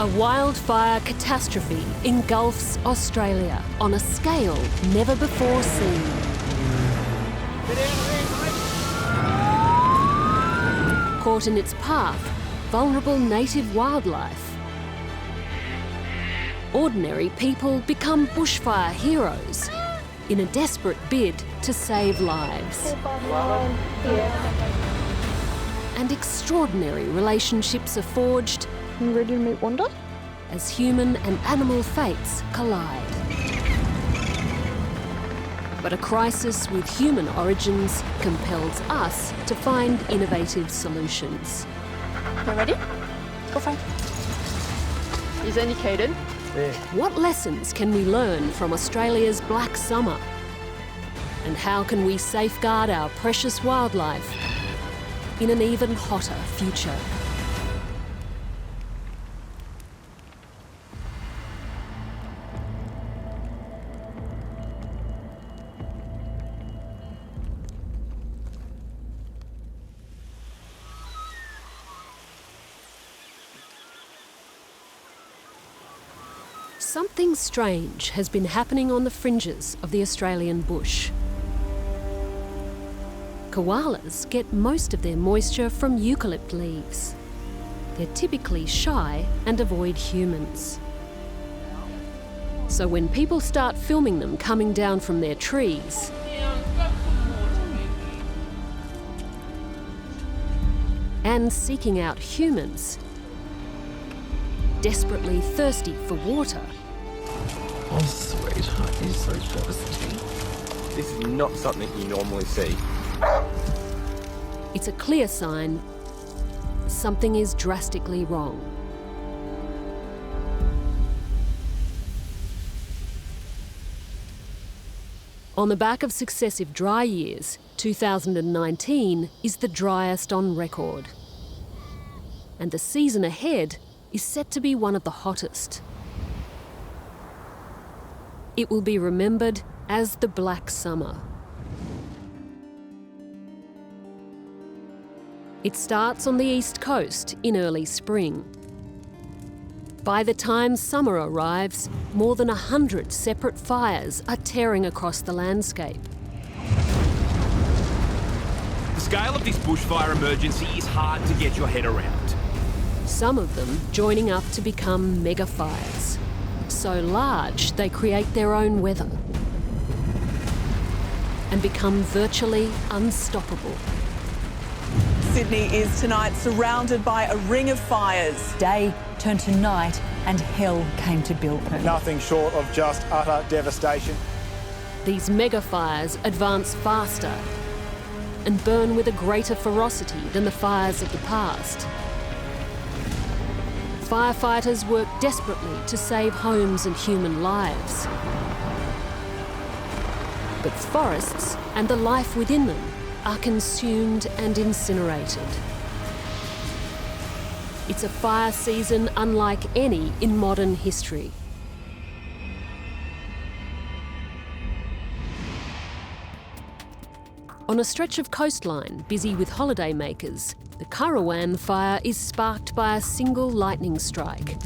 A wildfire catastrophe engulfs Australia on a scale never before seen. Caught in its path, vulnerable native wildlife. Ordinary people become bushfire heroes in a desperate bid to save lives. And extraordinary relationships are forged. You ready to meet Wanda? As human and animal fates collide. But a crisis with human origins compels us to find innovative solutions. You ready? Go fine. Is indicated. Yeah. What lessons can we learn from Australia's Black Summer? And how can we safeguard our precious wildlife in an even hotter future? Something strange has been happening on the fringes of the Australian bush. Koalas get most of their moisture from eucalypt leaves. They're typically shy and avoid humans. So when people start filming them coming down from their trees, and seeking out humans, desperately thirsty for water, Oh, sweetheart, you're so thirsty. This is not something you normally see. it's a clear sign something is drastically wrong. On the back of successive dry years, 2019 is the driest on record. And the season ahead is set to be one of the hottest. It will be remembered as the Black Summer. It starts on the east coast in early spring. By the time summer arrives, more than 100 separate fires are tearing across the landscape. The scale of this bushfire emergency is hard to get your head around. Some of them joining up to become mega fires. So large they create their own weather and become virtually unstoppable. Sydney is tonight surrounded by a ring of fires. Day turned to night and hell came to Bilpin. Nothing short of just utter devastation. These mega fires advance faster and burn with a greater ferocity than the fires of the past. Firefighters work desperately to save homes and human lives. But forests and the life within them are consumed and incinerated. It's a fire season unlike any in modern history. On a stretch of coastline busy with holidaymakers, the Kangaroo fire is sparked by a single lightning strike.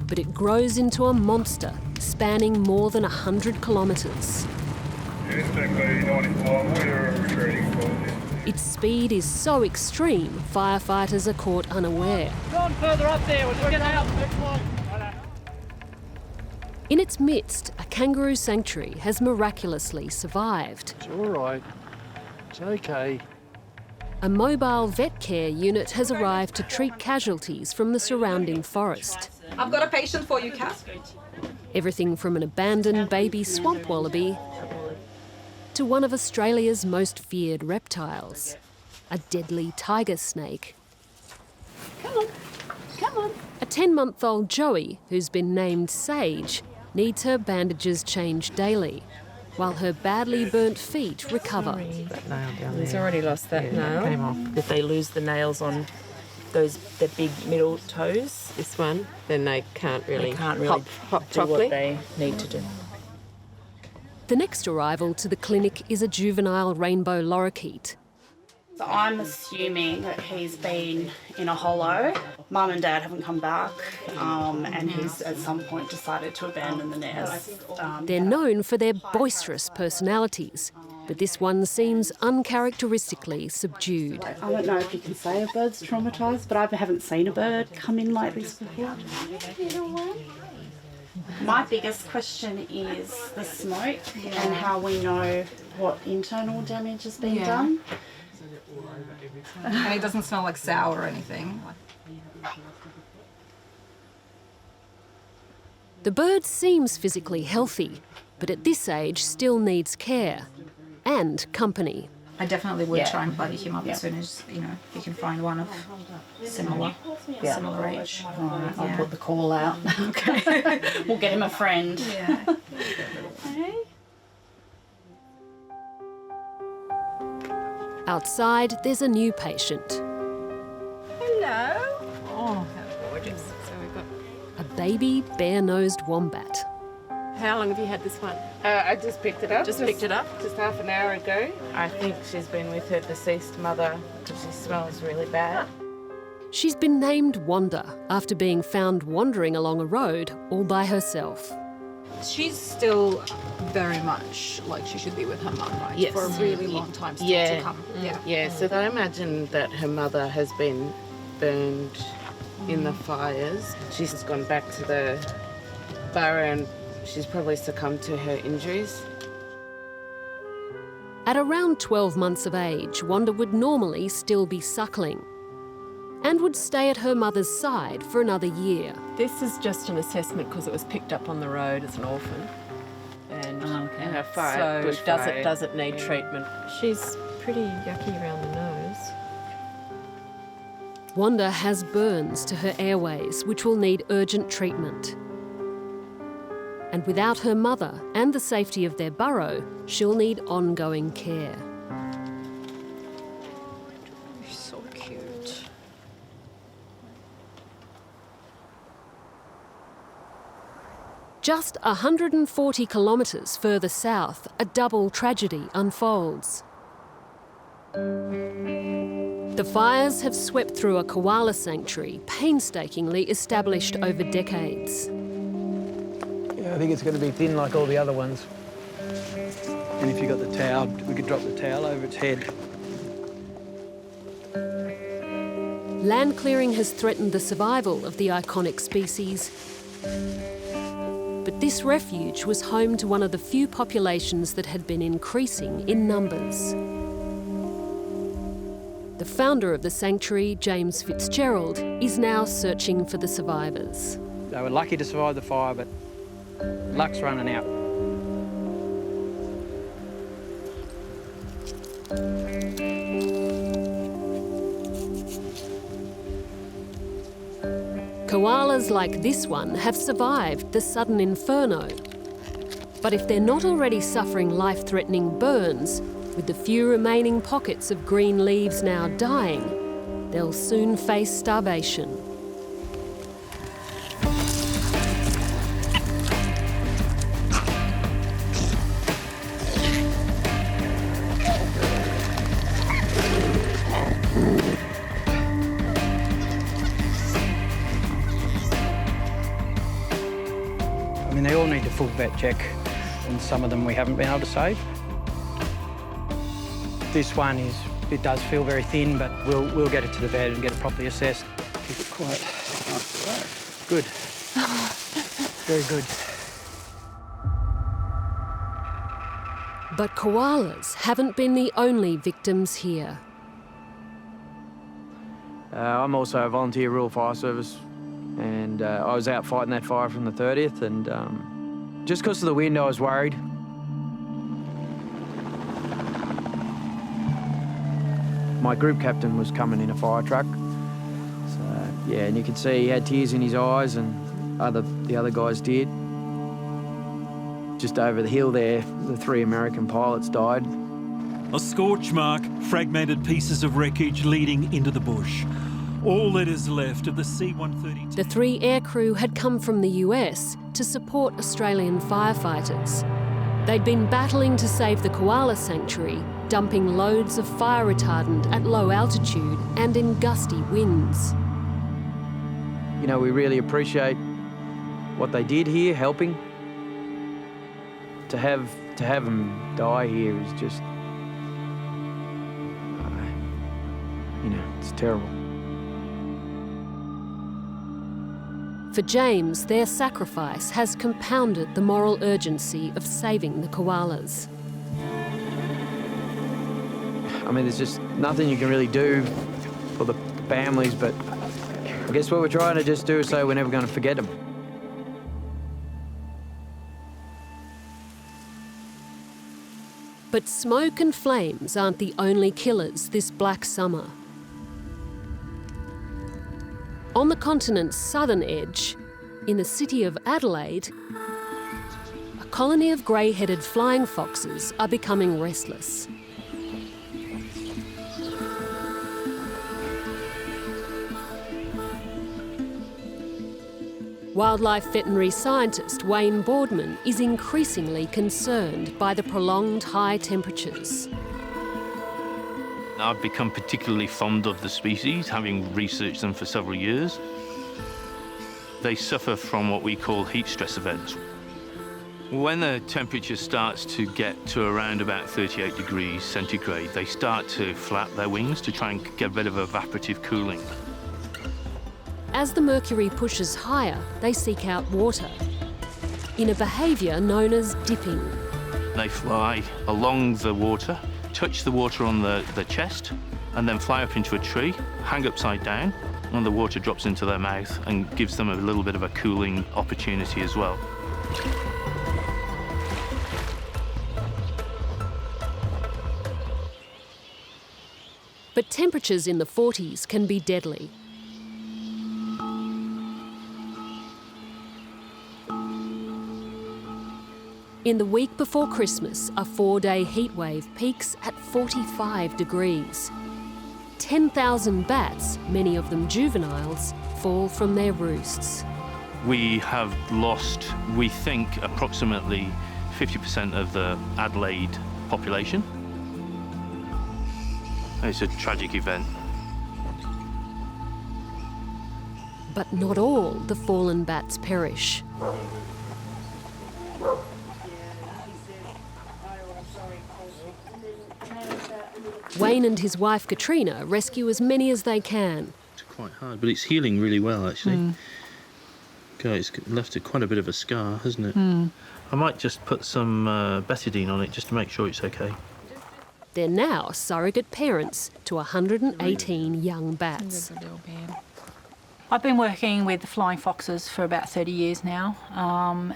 But it grows into a monster spanning more than 100 kilometres. Its speed is so extreme, firefighters are caught unaware. Go on further up there, we'll just get out. In its midst, a kangaroo sanctuary has miraculously survived. It's all right. It's okay. A mobile vet care unit has arrived to treat casualties from the surrounding forest. I've got a patient for you, Kat. Everything from an abandoned baby swamp wallaby to one of Australia's most feared reptiles, a deadly tiger snake. Come on, come on. A 10-month-old Joey, who's been named Sage, needs her bandages changed daily, while her badly burnt feet recover. That nail down there. He's already lost that nail. Came off. If they lose the nails on the big middle toes, This one, then they can't really hop hop do properly. what they need to do. The next arrival to the clinic is a juvenile rainbow lorikeet. So I'm assuming that he's been in a hollow. Mum and Dad haven't come back, and he's at some point decided to abandon the nest. They're known for their boisterous personalities, but this one seems uncharacteristically subdued. I don't know if you can say a bird's traumatised, but I haven't seen a bird come in like this before. My biggest question is the smoke and how we know what internal damage has been done. And it doesn't smell like sour or anything. The bird seems physically healthy, but at this age still needs care and company. I definitely would try and buddy him up as soon as, you can find one of similar age. All right, I'll put the call out. Okay. We'll get him a friend. Yeah. Okay. Outside, there's a new patient. Hello. Oh, how gorgeous. So we've got A baby bare-nosed wombat. How long have you had this one? I just picked it up. Just picked it up? Just half an hour ago. I think she's been with her deceased mother because she smells really bad. She's been named Wanda after being found wandering along a road all by herself. She's still very much like she should be with her mum, right? Yes. For a really long time still to come. Yeah, so I imagine that her mother has been burned in the fires. She's just gone back to the burrow and she's probably succumbed to her injuries. At around 12 months of age, Wanda would normally still be suckling and would stay at her mother's side for another year. This is just an assessment because it was picked up on the road as an orphan. And a fire, so bushfire. does it need treatment? She's pretty yucky around the nose. Wanda has burns to her airways, which will need urgent treatment. And without her mother and the safety of their burrow, she'll need ongoing care. So cute. Just 140 kilometres further south, a double tragedy unfolds. The fires have swept through a koala sanctuary, painstakingly established over decades. Yeah, I think it's going to be thin like all the other ones. And if you got the towel, we could drop the towel over its head. Land clearing has threatened the survival of the iconic species. But this refuge was home to one of the few populations that had been increasing in numbers. The founder of the sanctuary, James Fitzgerald, is now searching for the survivors. They were lucky to survive the fire, but luck's running out. Koalas like this one have survived the sudden inferno. But if they're not already suffering life-threatening burns, with the few remaining pockets of green leaves now dying, they'll soon face starvation. I mean, they all need a full vet check, and some of them we haven't been able to save. This one it does feel very thin, but we'll get it to the vet and get it properly assessed. Keep it quiet. Good. Very good. But koalas haven't been the only victims here. I'm also a volunteer rural fire service, and I was out fighting that fire from the 30th, and just because of the wind I was worried. My group captain was coming in a fire truck, so yeah, and you could see he had tears in his eyes, and the other guys did. Just over the hill there, the 3 American pilots died. A scorch mark, fragmented pieces of wreckage leading into the bush. All that is left of the C-130. The 3 aircrew had come from the US to support Australian firefighters. They'd been battling to save the koala sanctuary, dumping loads of fire retardant at low altitude and in gusty winds. You know, we really appreciate what they did here, helping. To have them die here is just, you know, it's terrible. For James, their sacrifice has compounded the moral urgency of saving the koalas. I mean, there's just nothing you can really do for the families, but I guess what we're trying to just do is say we're never going to forget them. But smoke and flames aren't the only killers this black summer. On the continent's southern edge, in the city of Adelaide, a colony of grey-headed flying foxes are becoming restless. Wildlife veterinary scientist Wayne Boardman is increasingly concerned by the prolonged high temperatures. I've become particularly fond of the species, having researched them for several years. They suffer from what we call heat stress events. When the temperature starts to get to around about 38 degrees centigrade, they start to flap their wings to try and get rid of evaporative cooling. As the mercury pushes higher, they seek out water, in a behaviour known as dipping. They fly along the water, touch the water on the chest, and then fly up into a tree, hang upside down, and the water drops into their mouth and gives them a little bit of a cooling opportunity as well. But temperatures in the 40s can be deadly. In the week before Christmas, a 4-day heatwave peaks at 45 degrees. 10,000 bats, many of them juveniles, fall from their roosts. We have lost, we think, approximately 50% of the Adelaide population. It's a tragic event. But not all the fallen bats perish. Wayne and his wife Katrina rescue as many as they can. It's quite hard, but it's healing really well, actually. God, it's left quite a bit of a scar, hasn't it? I might just put some betadine on it just to make sure it's okay. They're now surrogate parents to 118 young bats. I've been working with flying foxes for about 30 years now,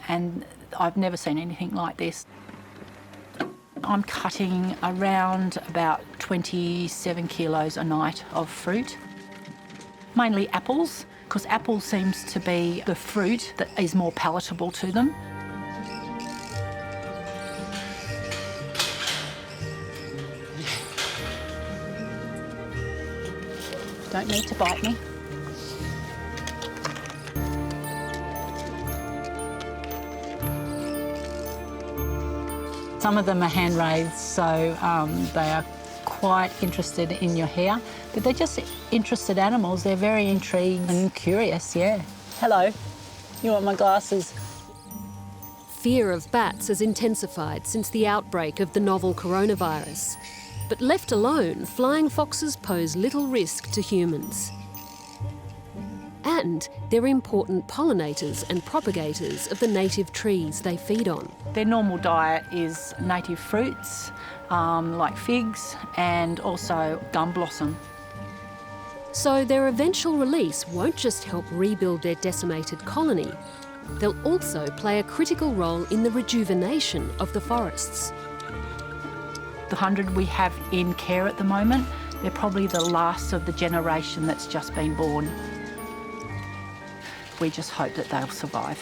and I've never seen anything like this. I'm cutting around about 27 kilos a night of fruit, mainly apples, because apple seems to be the fruit that is more palatable to them. Don't need to bite me. Some of them are hand raised, so they are quite interested in your hair, but they're just interested animals. They're very intrigued and curious, yeah. Hello, you want my glasses? Fear of bats has intensified since the outbreak of the novel coronavirus. But left alone, flying foxes pose little risk to humans. And they're important pollinators and propagators of the native trees they feed on. Their normal diet is native fruits, like figs, and also gum blossom. So their eventual release won't just help rebuild their decimated colony, they'll also play a critical role in the rejuvenation of the forests. The 100 we have in care at the moment, they're probably the last of the generation that's just been born. We just hope that they'll survive.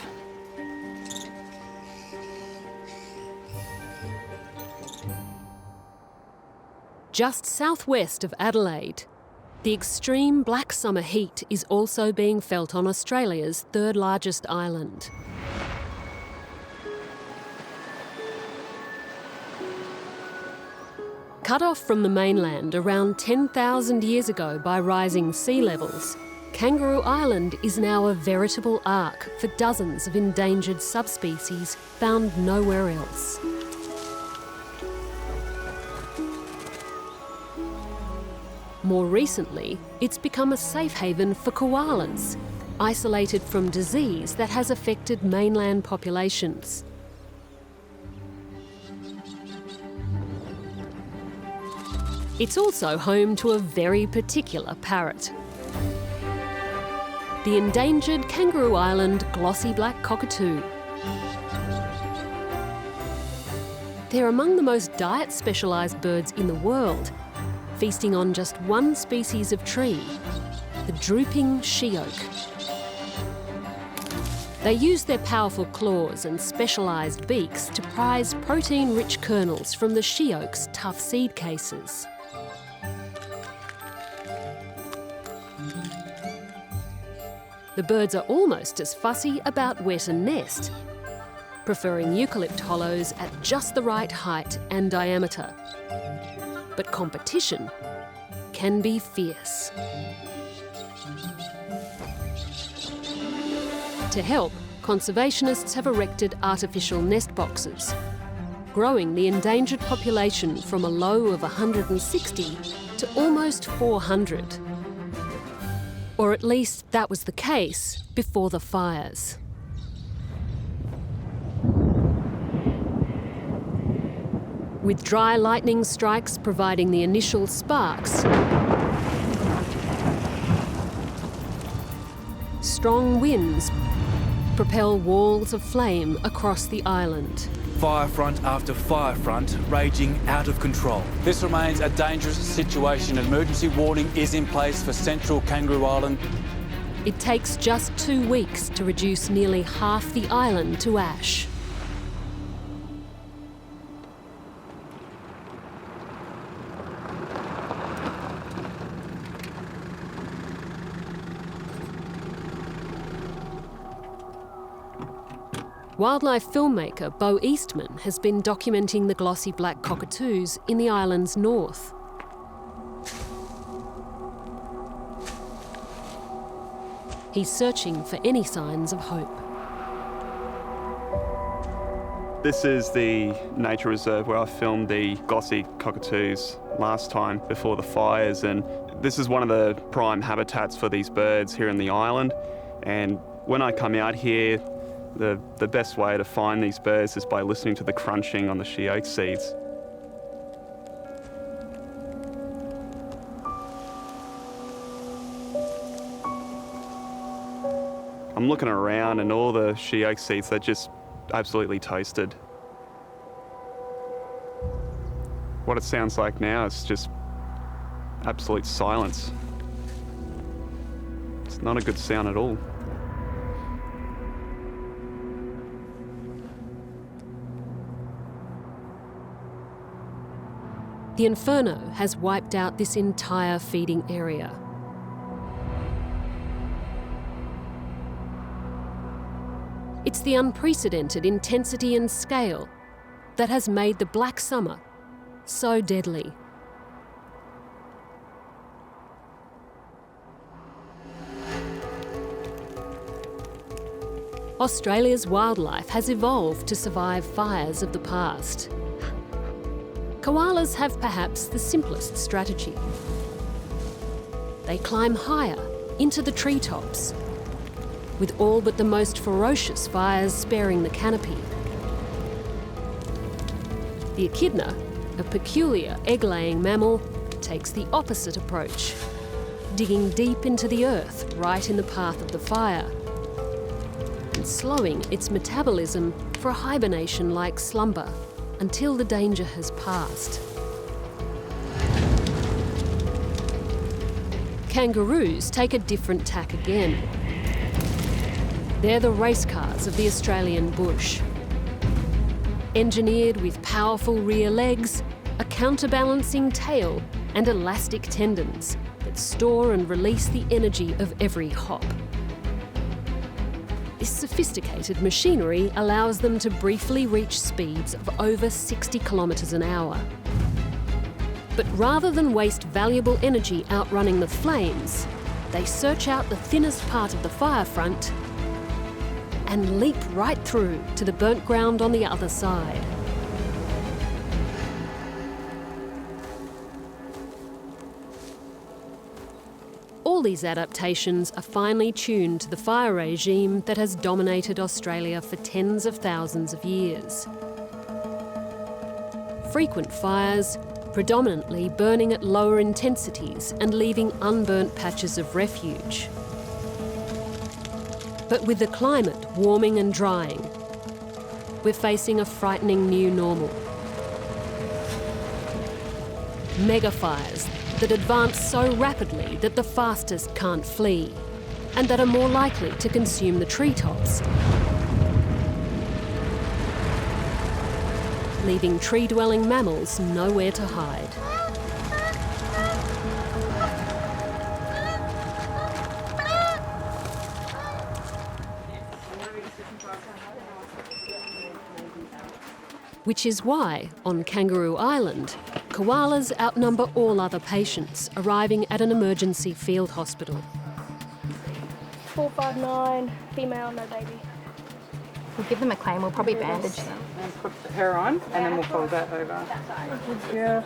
Just southwest of Adelaide, the extreme black summer heat is also being felt on Australia's third largest island. Cut off from the mainland around 10,000 years ago by rising sea levels, Kangaroo Island is now a veritable ark for dozens of endangered subspecies found nowhere else. More recently, it's become a safe haven for koalas, isolated from disease that has affected mainland populations. It's also home to a very particular parrot. The endangered Kangaroo Island glossy black cockatoo. They're among the most diet-specialised birds in the world, feasting on just one species of tree, the drooping she-oak. They use their powerful claws and specialised beaks to prize protein-rich kernels from the she-oak's tough seed cases. The birds are almost as fussy about wet and nest, preferring eucalypt hollows at just the right height and diameter. But competition can be fierce. To help, conservationists have erected artificial nest boxes, growing the endangered population from a low of 160 to almost 400. Or at least that was the case before the fires. With dry lightning strikes providing the initial sparks, strong winds propel walls of flame across the island. Firefront after firefront raging out of control. This remains a dangerous situation. An emergency warning is in place for central Kangaroo Island. It takes just 2 weeks to reduce nearly half the island to ash. Wildlife filmmaker Bo Eastman has been documenting the glossy black cockatoos in the island's north. He's searching for any signs of hope. This is the nature reserve where I filmed the glossy cockatoos last time before the fires, and this is one of the prime habitats for these birds here in the island. And when I come out here, the best way to find these birds is by listening to the crunching on the she-oak seeds. I'm looking around and all the she-oak seeds, they're just absolutely toasted. What it sounds like now is just absolute silence. It's not a good sound at all. The inferno has wiped out this entire feeding area. It's the unprecedented intensity and scale that has made the Black Summer so deadly. Australia's wildlife has evolved to survive fires of the past. Koalas have perhaps the simplest strategy. They climb higher into the treetops, with all but the most ferocious fires sparing the canopy. The echidna, a peculiar egg-laying mammal, takes the opposite approach, digging deep into the earth right in the path of the fire, and slowing its metabolism for a hibernation-like slumber until the danger has passed. Kangaroos take a different tack again. They're the race cars of the Australian bush. Engineered with powerful rear legs, a counterbalancing tail, and elastic tendons that store and release the energy of every hop. This sophisticated machinery allows them to briefly reach speeds of over 60 kilometres an hour. But rather than waste valuable energy outrunning the flames, they search out the thinnest part of the fire front and leap right through to the burnt ground on the other side. All these adaptations are finely tuned to the fire regime that has dominated Australia for tens of thousands of years. Frequent fires, predominantly burning at lower intensities and leaving unburnt patches of refuge. But with the climate warming and drying, we're facing a frightening new normal. Mega fires that advance so rapidly that the fastest can't flee, and that are more likely to consume the treetops, leaving tree-dwelling mammals nowhere to hide. Which is why, on Kangaroo Island, koalas outnumber all other patients arriving at an emergency field hospital. 459, female, no baby. We'll give them a claim, we'll probably bandage them. And put her on, and then we'll fold that over. Yeah.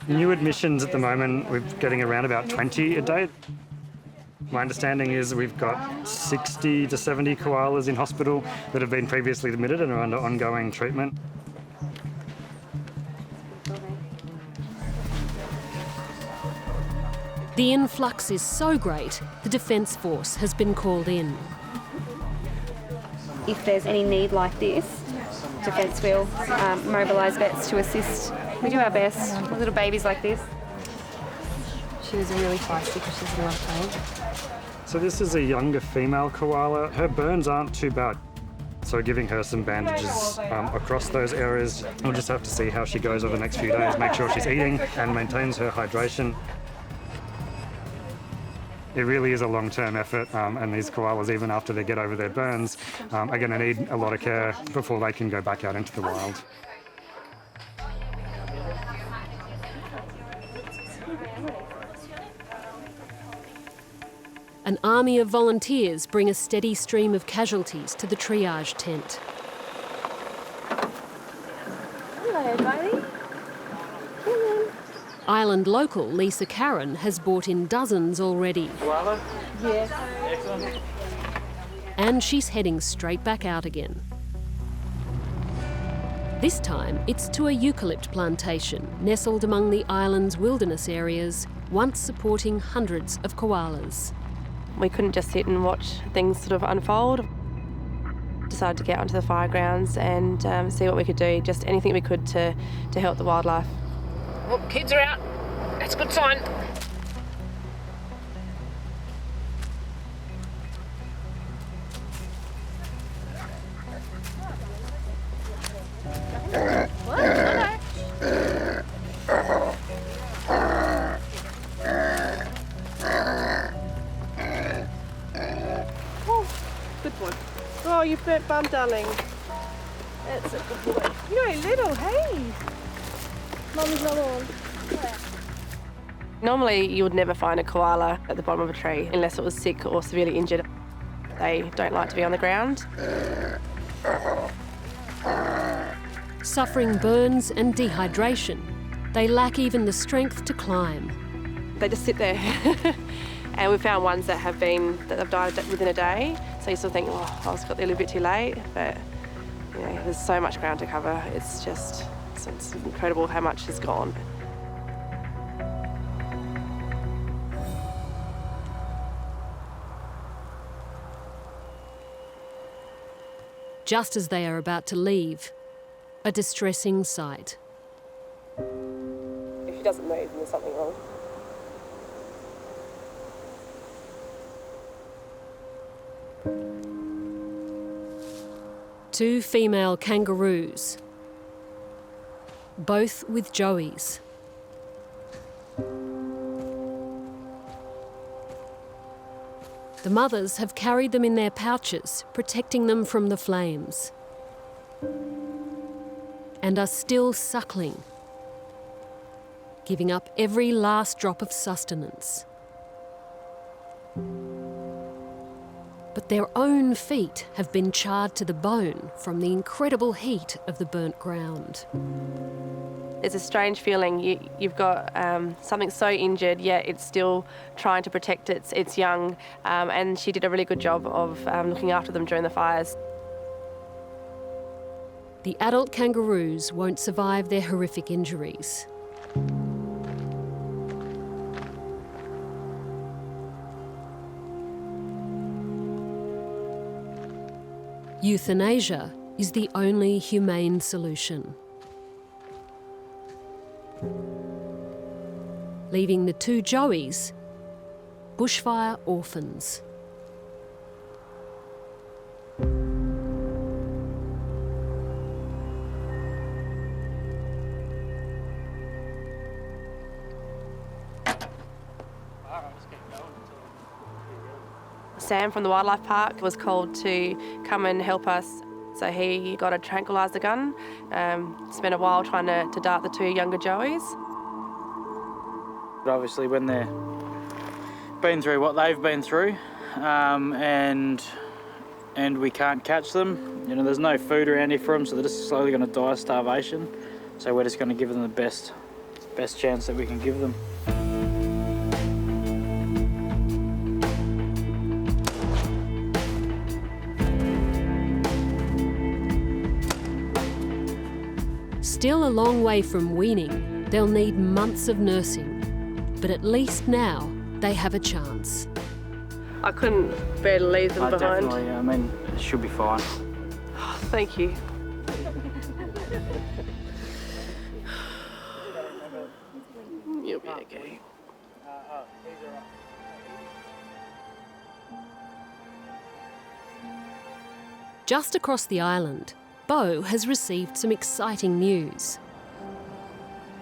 New admissions at the moment, we're getting around about 20 a day. My understanding is we've got 60 to 70 koalas in hospital that have been previously admitted and are under ongoing treatment. The influx is so great, the Defence Force has been called in. If there's any need like this, Defence will mobilise vets to assist. We do our best with little babies like this. She was really feisty because she's in love pain. So this is a younger female koala. Her burns aren't too bad. So giving her some bandages across those areas. We'll just have to see how she goes over the next few days, make sure she's eating and maintains her hydration. It really is a long-term effort, and these koalas, even after they get over their burns, are going to need a lot of care before they can go back out into the wild. An army of volunteers bring a steady stream of casualties to the triage tent. Hello, Bailey. Island local Lisa Karen has brought in dozens already. Koala? Yes. Excellent. And she's heading straight back out again. This time, it's to a eucalypt plantation nestled among the island's wilderness areas, once supporting hundreds of koalas. We couldn't just sit and watch things sort of unfold. Decided to get onto the fire grounds and see what we could do, just anything we could to help the wildlife. Well, kids are out. That's a good sign. Good boy. Oh, you burnt bum, darling. That's a good boy. You're little, hey. Mummy's not on. Normally, you would never find a koala at the bottom of a tree unless it was sick or severely injured. They don't like to be on the ground. Suffering burns and dehydration, they lack even the strength to climb. They just sit there. And we found ones that have died within a day. So you sort of think, oh, I got there a little bit too late. But you know, there's so much ground to cover. It's incredible how much is gone. Just as they are about to leave, a distressing sight. If she doesn't move, then there's something wrong. Two female kangaroos, both with joeys. The mothers have carried them in their pouches, protecting them from the flames, and are still suckling, giving up every last drop of sustenance. But their own feet have been charred to the bone from the incredible heat of the burnt ground. It's a strange feeling. You've got something so injured, yet it's still trying to protect its young, and she did a really good job of looking after them during the fires. The adult kangaroos won't survive their horrific injuries. Euthanasia is the only humane solution, leaving the two joeys bushfire orphans. Sam from the wildlife park was called to come and help us. So he got a tranquiliser gun, spent a while trying to dart the two younger joeys. But obviously when they're been through what they've been through, and we can't catch them, you know, there's no food around here for them, so they're just slowly going to die of starvation. So we're just going to give them the best chance that we can give them. Still a long way from weaning, they'll need months of nursing, but at least now they have a chance. I couldn't bear to leave them behind. Definitely, I mean, it should be fine. Oh, thank you. You'll be okay. Just across the island, Bo has received some exciting news.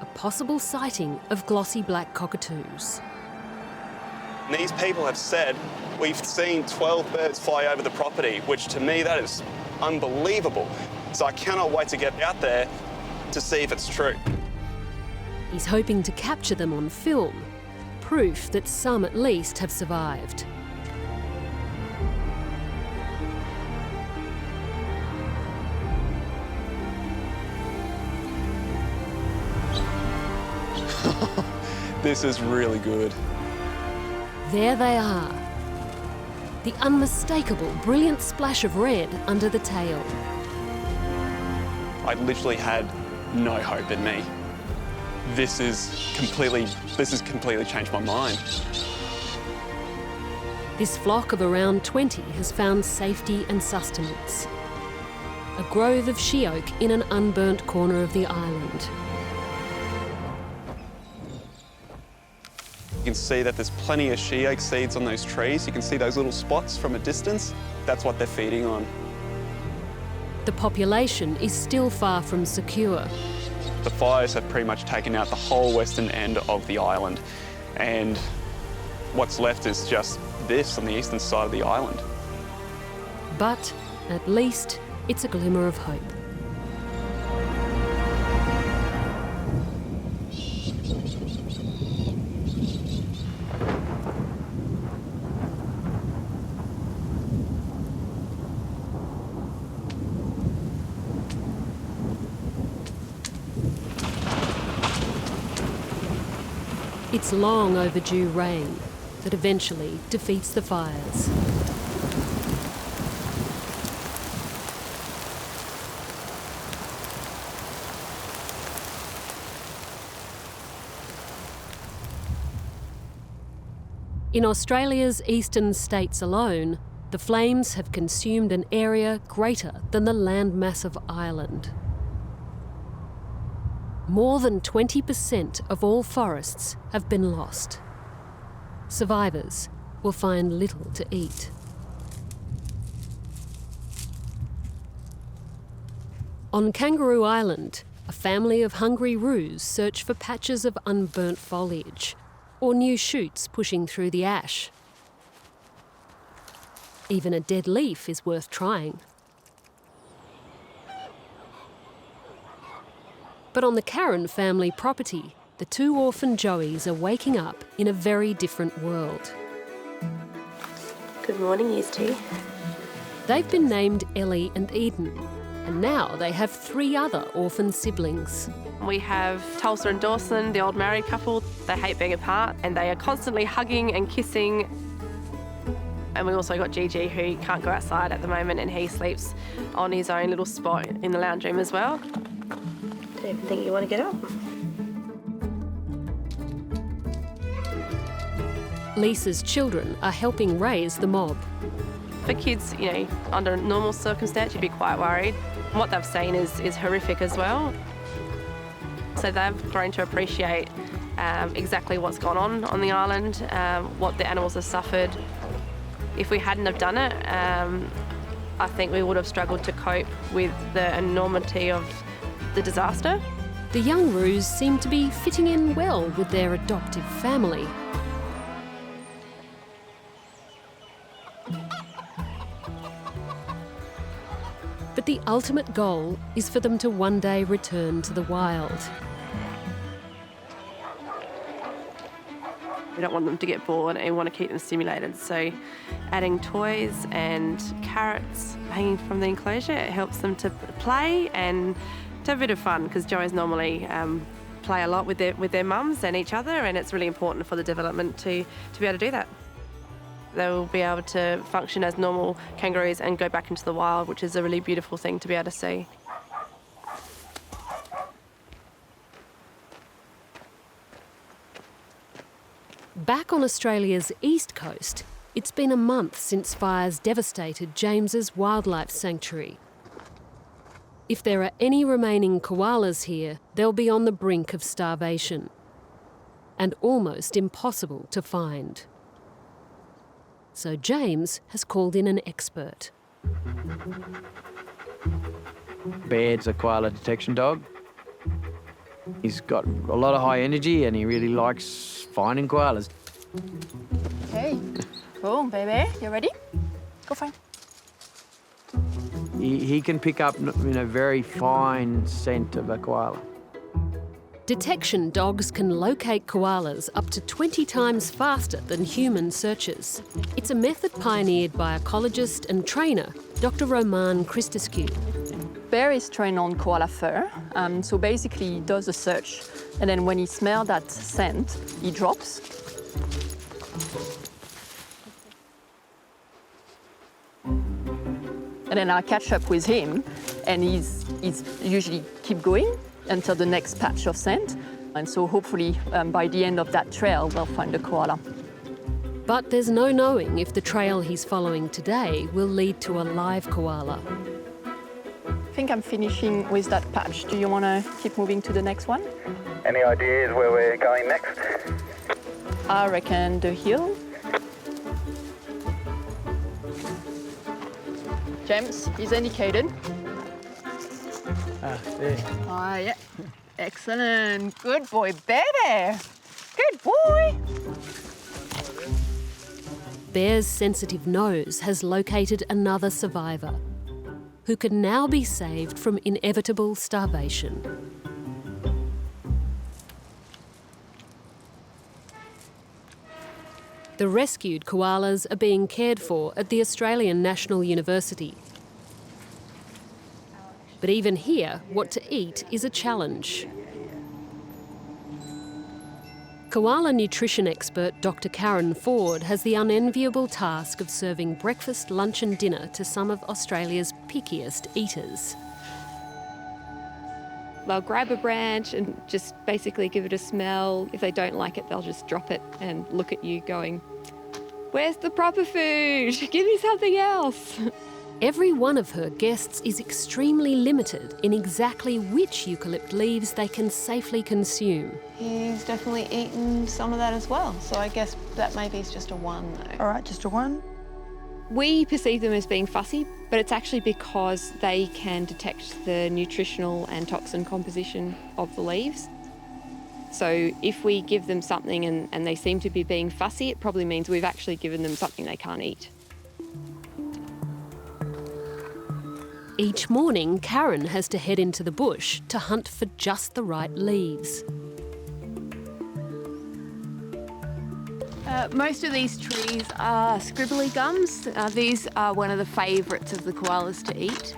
A possible sighting of glossy black cockatoos. These people have said we've seen 12 birds fly over the property, which to me that is unbelievable. So I cannot wait to get out there to see if it's true. He's hoping to capture them on film, proof that some at least have survived. This is really good. There they are. The unmistakable, brilliant splash of red under the tail. I literally had no hope in me. This has completely changed my mind. This flock of around 20 has found safety and sustenance. A grove of she-oak in an unburnt corner of the island. You can see that there's plenty of she-oak seeds on those trees. You can see those little spots from a distance. That's what they're feeding on. The population is still far from secure. The fires have pretty much taken out the whole western end of the island, and what's left is just this on the eastern side of the island. But at least it's a glimmer of hope. It's long overdue rain that eventually defeats the fires. In Australia's eastern states alone, the flames have consumed an area greater than the landmass of Ireland. More than 20% of all forests have been lost. Survivors will find little to eat. On Kangaroo Island, a family of hungry roos search for patches of unburnt foliage or new shoots pushing through the ash. Even a dead leaf is worth trying. But on the Karen family property, the two orphan Joeys are waking up in a very different world. Good morning, Yeast Tea. They've been named Ellie and Eden, and now they have 3 other orphan siblings. We have Tulsa and Dawson, the old married couple. They hate being apart and they are constantly hugging and kissing. And we also got Gigi, who can't go outside at the moment, and he sleeps on his own little spot in the lounge room as well. Don't even think you want to get up. Lisa's children are helping raise the mob. For kids, you know, under normal circumstance, you'd be quite worried. What they've seen is horrific as well. So they've grown to appreciate exactly what's gone on the island, what the animals have suffered. If we hadn't have done it, I think we would have struggled to cope with the enormity of the disaster. The young roos seem to be fitting in well with their adoptive family. But the ultimate goal is for them to one day return to the wild. We don't want them to get bored and we want to keep them stimulated. So adding toys and carrots hanging from the enclosure, it helps them to play and to have a bit of fun, because Joeys normally play a lot with their mums and each other, and it's really important for the development to be able to do that. They'll be able to function as normal kangaroos and go back into the wild, which is a really beautiful thing to be able to see. Back on Australia's east coast, it's been a month since fires devastated James's wildlife sanctuary. If there are any remaining koalas here, they'll be on the brink of starvation and almost impossible to find. So James has called in an expert. Bear's a koala detection dog. He's got a lot of high energy and he really likes finding koalas. Okay, boom, baby, you ready? Go find. He can pick up, very fine scent of a koala. Detection dogs can locate koalas up to 20 times faster than human searchers. It's a method pioneered by ecologist and trainer Dr. Roman Christescu. Bear is trained on koala fur, so basically he does a search, and then when he smells that scent, he drops. And then I catch up with him, and he's usually keep going until the next patch of scent. And so hopefully by the end of that trail, we'll find the koala. But there's no knowing if the trail he's following today will lead to a live koala. I think I'm finishing with that patch. Do you want to keep moving to the next one? Any ideas where we're going next? I reckon the hill. James is indicated. There. Ah, yeah. Excellent. Good boy, baby. Good boy. Bear's sensitive nose has located another survivor who can now be saved from inevitable starvation. The rescued koalas are being cared for at the Australian National University. But even here, what to eat is a challenge. Koala nutrition expert Dr. Karen Ford has the unenviable task of serving breakfast, lunch and dinner to some of Australia's pickiest eaters. They'll grab a branch and just basically give it a smell. If they don't like it, they'll just drop it and look at you going, "Where's the proper food? Give me something else." Every one of her guests is extremely limited in exactly which eucalypt leaves they can safely consume. He's definitely eaten some of that as well, so I guess that maybe is just a 1 though. All right, just a 1. We perceive them as being fussy, but it's actually because they can detect the nutritional and toxin composition of the leaves. So if we give them something and they seem to be being fussy, it probably means we've actually given them something they can't eat. Each morning, Karen has to head into the bush to hunt for just the right leaves. Most of these trees are scribbly gums. These are one of the favourites of the koalas to eat.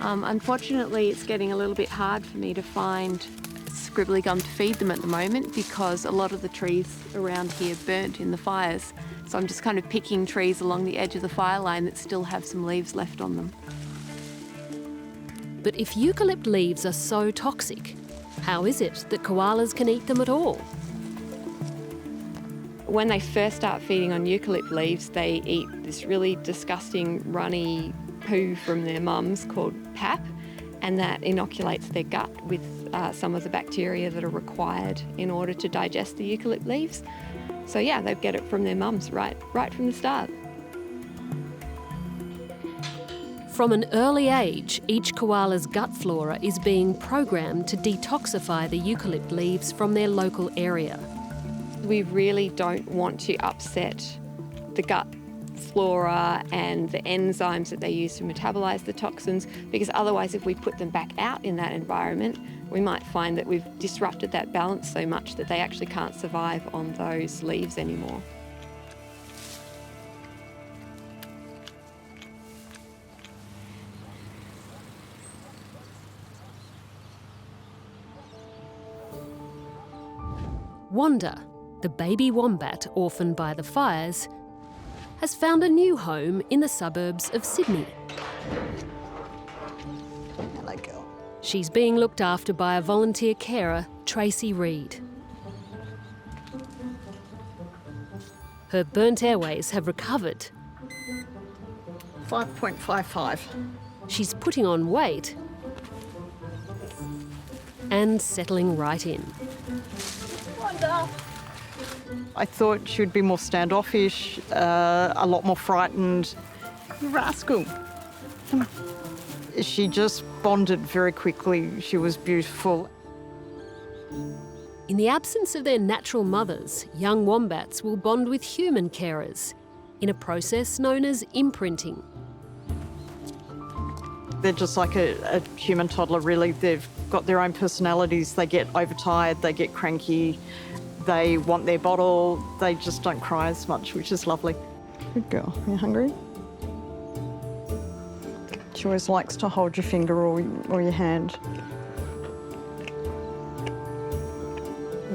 Unfortunately, it's getting a little bit hard for me to find scribbly gum to feed them at the moment because a lot of the trees around here burnt in the fires. So I'm just kind of picking trees along the edge of the fire line that still have some leaves left on them. But if eucalypt leaves are so toxic, how is it that koalas can eat them at all? When they first start feeding on eucalypt leaves, they eat this really disgusting runny poo from their mums called pap, and that inoculates their gut with some of the bacteria that are required in order to digest the eucalypt leaves. So yeah, they get it from their mums right from the start. From an early age, each koala's gut flora is being programmed to detoxify the eucalypt leaves from their local area. We really don't want to upset the gut flora and the enzymes that they use to metabolize the toxins, because otherwise if we put them back out in that environment, we might find that we've disrupted that balance so much that they actually can't survive on those leaves anymore. Wanda, the baby wombat orphaned by the fires, has found a new home in the suburbs of Sydney. Hello, girl. She's being looked after by a volunteer carer, Tracy Reed. Her burnt airways have recovered. 5.55. She's putting on weight and settling right in. Wanda. I thought she would be more standoffish, a lot more frightened. You rascal. She just bonded very quickly. She was beautiful. In the absence of their natural mothers, young wombats will bond with human carers in a process known as imprinting. They're just like a human toddler, really. They've got their own personalities. They get overtired, they get cranky, they want their bottle, they just don't cry as much, which is lovely. Good girl. You hungry? She always likes to hold your finger or your hand.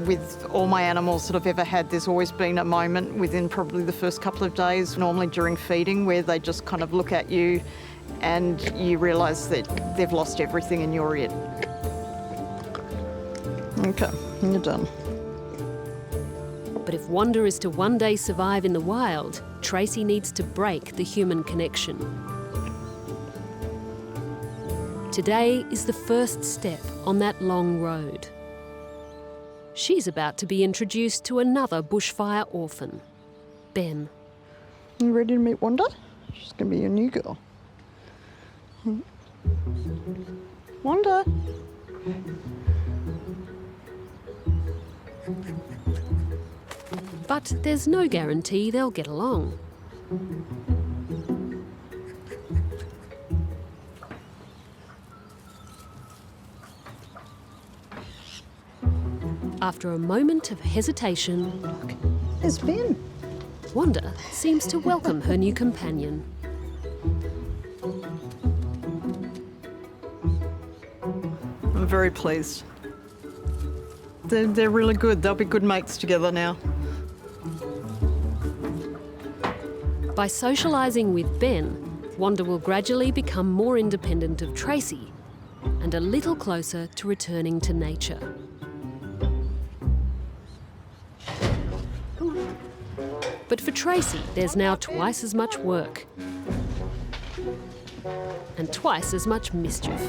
With all my animals that I've ever had, there's always been a moment within probably the first couple of days, normally during feeding, where they just kind of look at you and you realise that they've lost everything and you're it. Okay, you're done. But if Wanda is to one day survive in the wild, Tracy needs to break the human connection. Today is the first step on that long road. She's about to be introduced to another bushfire orphan, Ben. You ready to meet Wanda? She's going to be your new girl. Wanda. But there's no guarantee they'll get along. After a moment of hesitation, There's Ben. Wanda seems to welcome her new companion. I'm very pleased. They're really good. They'll be good mates together now. By socialising with Ben, Wanda will gradually become more independent of Tracy and a little closer to returning to nature. But for Tracy, there's now twice as much work and twice as much mischief.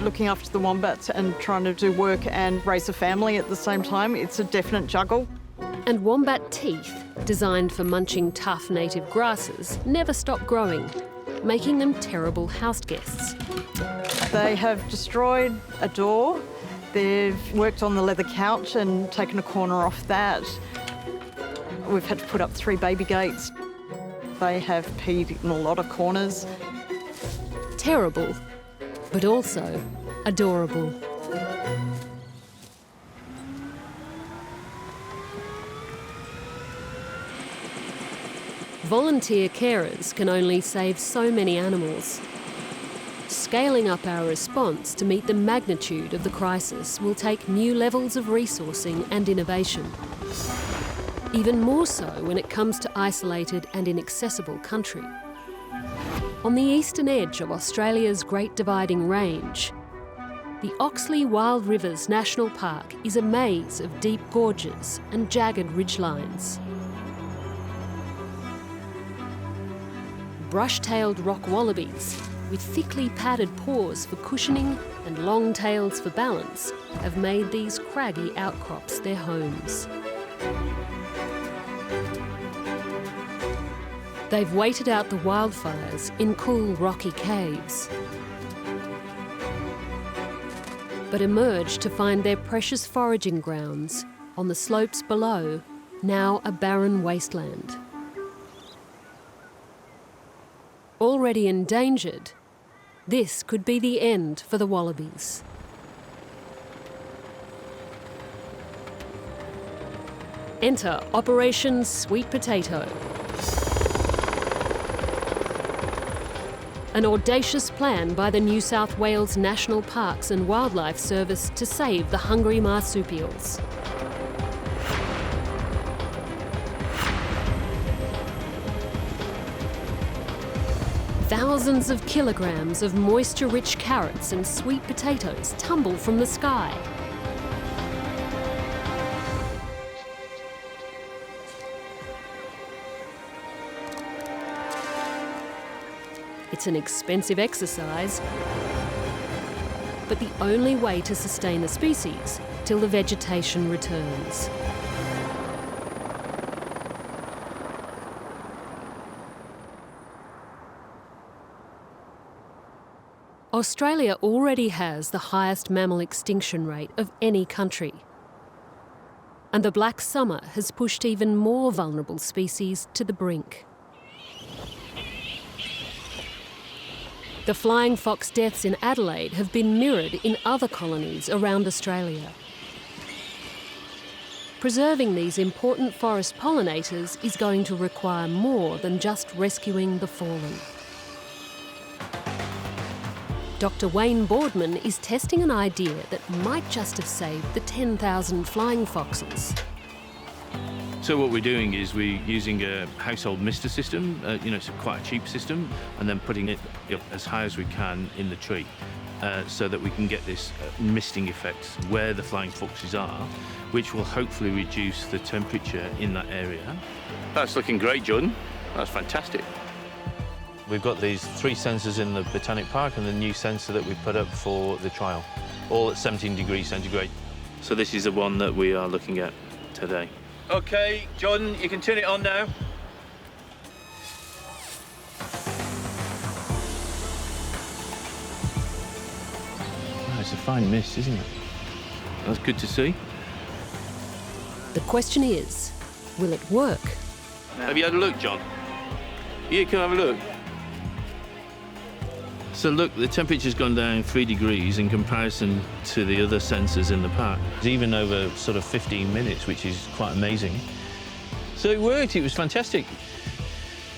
Looking after the wombats and trying to do work and raise a family at the same time, it's a definite juggle. And wombat teeth, designed for munching tough native grasses, never stop growing, making them terrible house guests. They have destroyed a door. They've worked on the leather couch and taken a corner off that. We've had to put up 3 baby gates. They have peed in a lot of corners. Terrible, but also adorable. Volunteer carers can only save so many animals. Scaling up our response to meet the magnitude of the crisis will take new levels of resourcing and innovation. Even more so when it comes to isolated and inaccessible country. On the eastern edge of Australia's Great Dividing Range, the Oxley Wild Rivers National Park is a maze of deep gorges and jagged ridgelines. Brush-tailed rock wallabies, with thickly padded paws for cushioning and long tails for balance, have made these craggy outcrops their homes. They've waited out the wildfires in cool rocky caves, but emerged to find their precious foraging grounds on the slopes below, now a barren wasteland. Already endangered, this could be the end for the wallabies. Enter Operation Sweet Potato. An audacious plan by the New South Wales National Parks and Wildlife Service to save the hungry marsupials. Thousands of kilograms of moisture-rich carrots and sweet potatoes tumble from the sky. It's an expensive exercise, but the only way to sustain the species till the vegetation returns. Australia already has the highest mammal extinction rate of any country. And the black summer has pushed even more vulnerable species to the brink. The flying fox deaths in Adelaide have been mirrored in other colonies around Australia. Preserving these important forest pollinators is going to require more than just rescuing the fallen. Dr. Wayne Boardman is testing an idea that might just have saved the 10,000 flying foxes. So what we're doing is we're using a household mister system, it's quite a cheap system, and then putting it up as high as we can in the tree so that we can get this misting effect where the flying foxes are, which will hopefully reduce the temperature in that area. That's looking great, Jordan. That's fantastic. We've got these 3 sensors in the Botanic Park and the new sensor that we put up for the trial, all at 17 degrees centigrade. So this is the one that we are looking at today. OK, Jordan, you can turn it on now. Wow, it's a fine mist, isn't it? That's good to see. The question is, will it work? Have you had a look, John? Yeah, come have a look. So look, the temperature's gone down 3 degrees in comparison to the other sensors in the park. Even over sort of 15 minutes, which is quite amazing. So it worked, it was fantastic.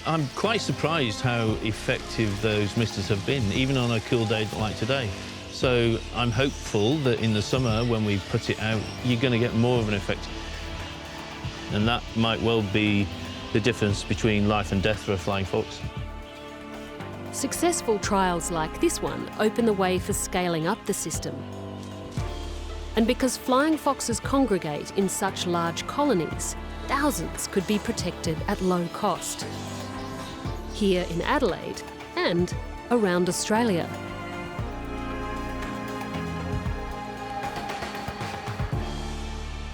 I'm quite surprised how effective those misters have been, even on a cool day like today. So I'm hopeful that in the summer, when we put it out, you're going to get more of an effect. And that might well be the difference between life and death for a flying fox. Successful trials like this one open the way for scaling up the system. And because flying foxes congregate in such large colonies, thousands could be protected at low cost. Here in Adelaide and around Australia.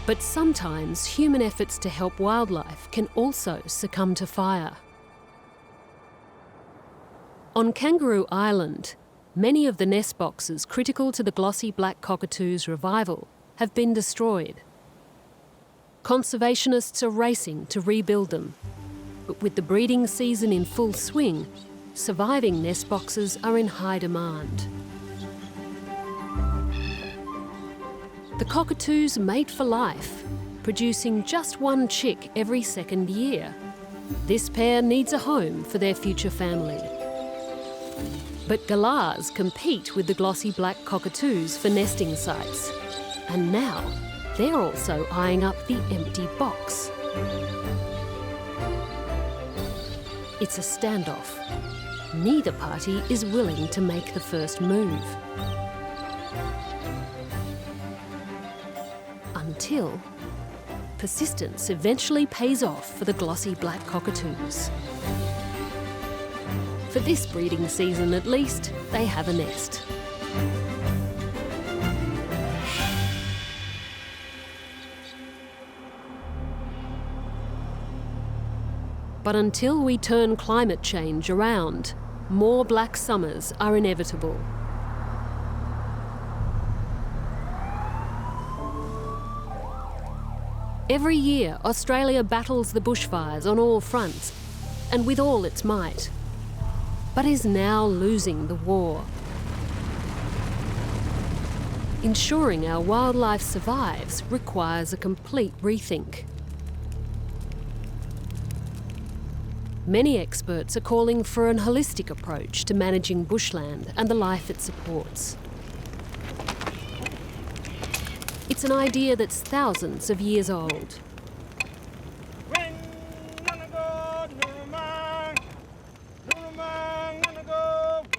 But sometimes human efforts to help wildlife can also succumb to fire. On Kangaroo Island, many of the nest boxes critical to the glossy black cockatoo's revival have been destroyed. Conservationists are racing to rebuild them, but with the breeding season in full swing, surviving nest boxes are in high demand. The cockatoos mate for life, producing just 1 chick every second year. This pair needs a home for their future family. But galahs compete with the glossy black cockatoos for nesting sites. And now they're also eyeing up the empty box. It's a standoff. Neither party is willing to make the first move. Until persistence eventually pays off for the glossy black cockatoos. For this breeding season at least, they have a nest. But until we turn climate change around, more black summers are inevitable. Every year, Australia battles the bushfires on all fronts, and with all its might, but is now losing the war. Ensuring our wildlife survives requires a complete rethink. Many experts are calling for an holistic approach to managing bushland and the life it supports. It's an idea that's thousands of years old.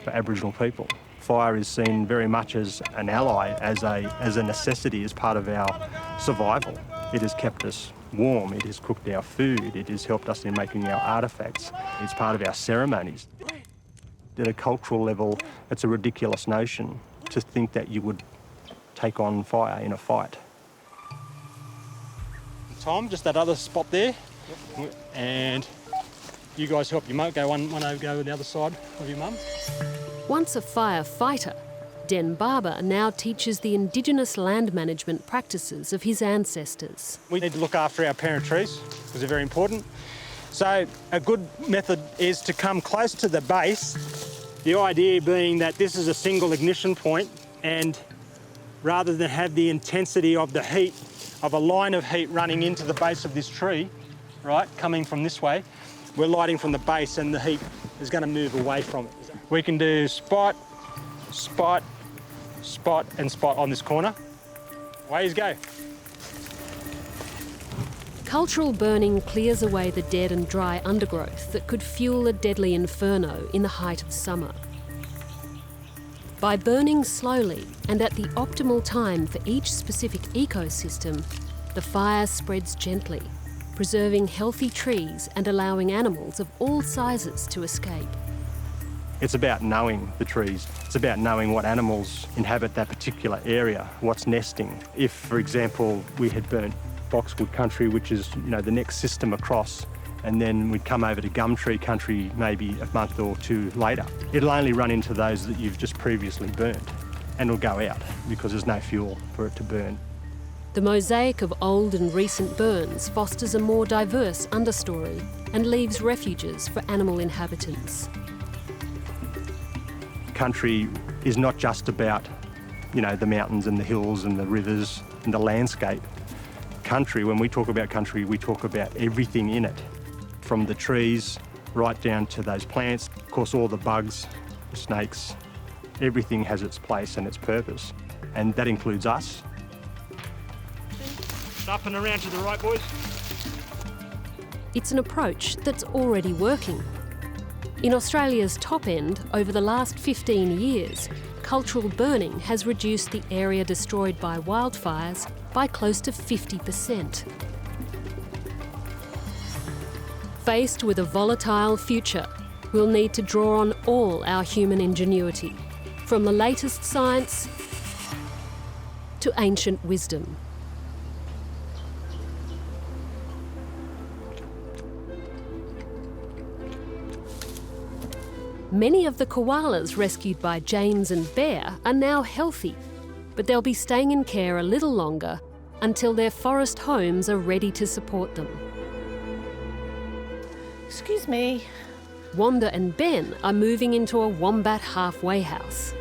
For Aboriginal people, fire is seen very much as an ally, as a necessity, as part of our survival. It has kept us warm, it has cooked our food, it has helped us in making our artefacts. It's part of our ceremonies. At a cultural level, it's a ridiculous notion to think that you would take on fire in a fight. Tom, just that other spot there. Yep. And you guys help your mum. Go one over, go on the other side of your mum. Once a firefighter, Den Barber now teaches the Indigenous land management practices of his ancestors. We need to look after our parent trees because they're very important. So a good method is to come close to the base, the idea being that this is a single ignition point, and rather than have the intensity of the heat, of a line of heat running into the base of this tree, right, coming from this way, we're lighting from the base and the heat is going to move away from it. We can do spot, spot, spot and spot on this corner. Away you go. Cultural burning clears away the dead and dry undergrowth that could fuel a deadly inferno in the height of summer. By burning slowly and at the optimal time for each specific ecosystem, the fire spreads gently, preserving healthy trees and allowing animals of all sizes to escape. It's about knowing the trees. It's about knowing what animals inhabit that particular area, what's nesting. If, for example, we had burnt boxwood country, which is, the next system across, and then we'd come over to gum tree country maybe a month or two later, it'll only run into those that you've just previously burnt, and it'll go out because there's no fuel for it to burn. The mosaic of old and recent burns fosters a more diverse understory and leaves refuges for animal inhabitants. Country is not just about, the mountains and the hills and the rivers and the landscape. Country, when we talk about country, we talk about everything in it, from the trees right down to those plants. Of course, all the bugs, snakes, everything has its place and its purpose, and that includes us. Up and around to the right, boys. It's an approach that's already working. In Australia's top end, over the last 15 years, cultural burning has reduced the area destroyed by wildfires by close to 50%. Faced with a volatile future, we'll need to draw on all our human ingenuity, from the latest science to ancient wisdom. Many of the koalas rescued by James and Bear are now healthy, but they'll be staying in care a little longer until their forest homes are ready to support them. Excuse me. Wanda and Ben are moving into a wombat halfway house.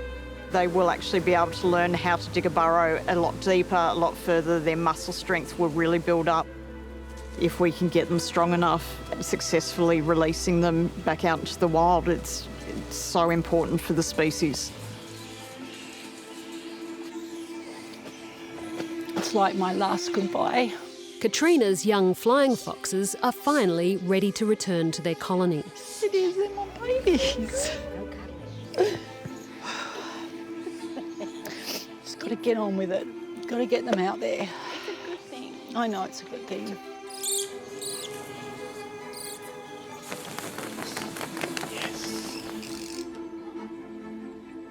They will actually be able to learn how to dig a burrow a lot deeper, a lot further. Their muscle strength will really build up. If we can get them strong enough, successfully releasing them back out into the wild, it's so important for the species. It's like my last goodbye. Katrina's young flying foxes are finally ready to return to their colony. It is, they're my babies. Just got to get on with it. Got to get them out there. It's a good thing. I know it's a good thing.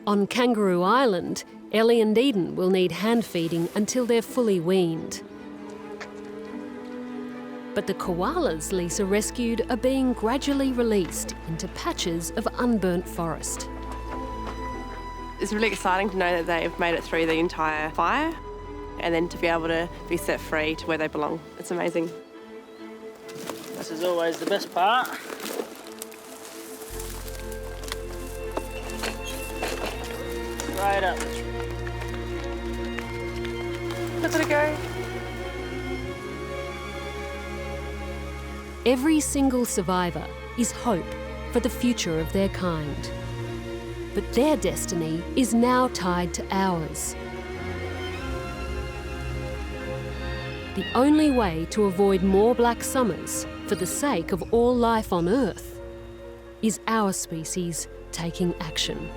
On Kangaroo Island, Ellie and Eden will need hand feeding until they're fully weaned. But the koalas Lisa rescued are being gradually released into patches of unburnt forest. It's really exciting to know that they've made it through the entire fire and then to be able to be set free to where they belong. It's amazing. This is always the best part. Right up the tree. Look at it go. Every single survivor is hope for the future of their kind. But their destiny is now tied to ours. The only way to avoid more black summers for the sake of all life on Earth is our species taking action.